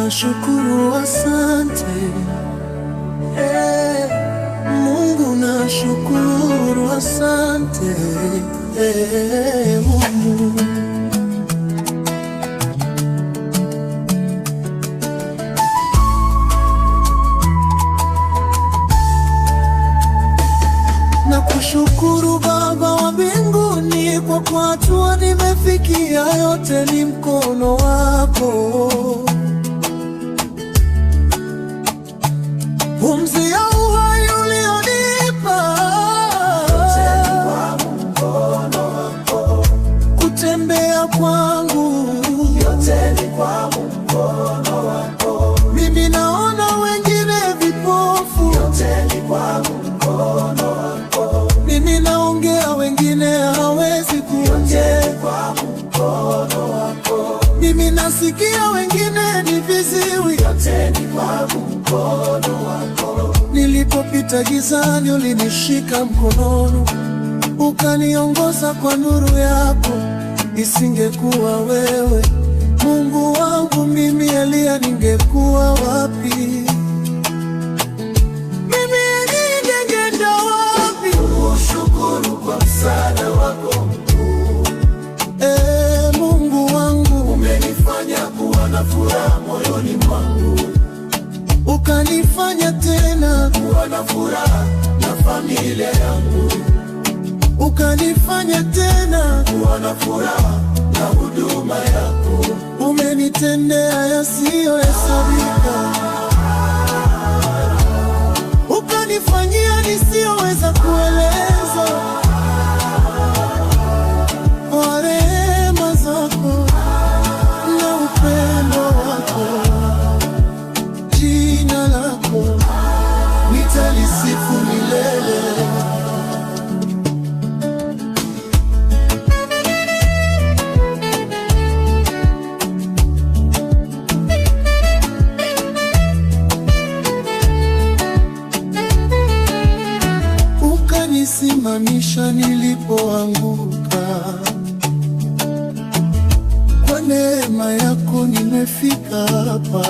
nashukuru, asante. Mungu nashukuru, asante. Mungu nakushukuru Baba wa mbinguni, kwa hatua nimefikia, yote ni mkono wako. Pumzi ya uhai ulionipa, yote ni kwa mkono wako. Kutembea kwangu, yote ni kwa mkono wako. Mimi naona wengine vipofu, yote ni kwa mkono wako. Mimi naongea wengine hawezi kuongea, kwa mkono wako. Mimi nasikia wengine ni viziwi, yote ni kwa mkono wako. Nilipopita gizani ulinishika mkono, ukaniongoza kwa nuru yako. Isingekuwa wewe Mungu wangu, mimi Elia ningekuwa wapi? Shukuru kwa msaada wako mkuu. Mungu wangu, umenifanya kuwa na furaha moyoni mwangu, ukanifanya tena kuwa na furaha na familia yangu, ukanifanya tena kuwa na furaha na huduma yako. Umenitendea yasiyohesabika, ukanifanyia nisiyoweza kueleza. Kwa rehema zako na upendo wako, jina lako nitalisifu milele. Ukanisimamisha nilipoanguka, kwa neema yako nimefika hapa.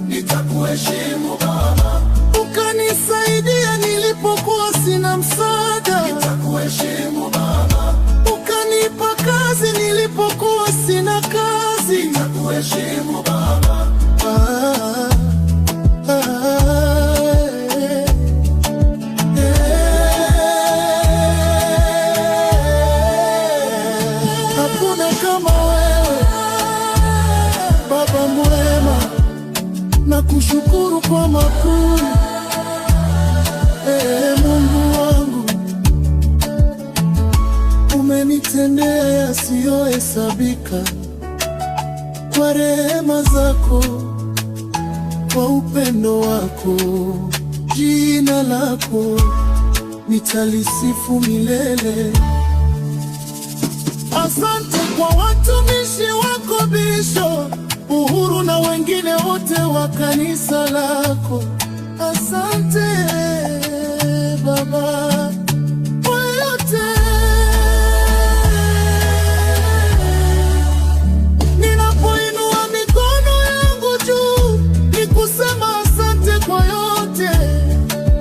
Nitakuheshimu Baba. Ukanisaidia nilipokuwa sina msaada. Nitakuheshimu Baba. Ukanipa kazi nilipokuwa sina kazi. Nitakuheshimu Baba. Hakuna kama wewe Baba mwema, nakushukuru kwa makuu. Mungu wangu, umenitendea yasiyohesabika. Kwa rehema zako, kwa upendo wako, jina lako nitalisifu milele. Asante kwa watumishi wako Bishop Uhuru na wengine wote wa kanisa lako. Asante Baba kwa yote. Ninapoinua mikono yangu juu, ni kusema asante kwa yote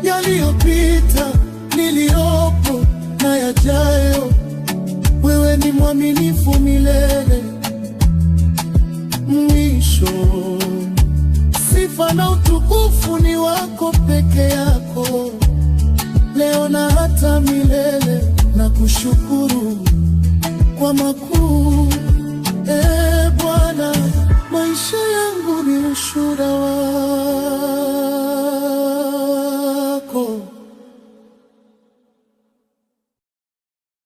yaliyopita, niliyopo na yajayo. Wewe ni mwaminifu milele. Mwisho, sifa na utukufu ni wako peke yako, leo na hata milele. Na kushukuru kwa makuu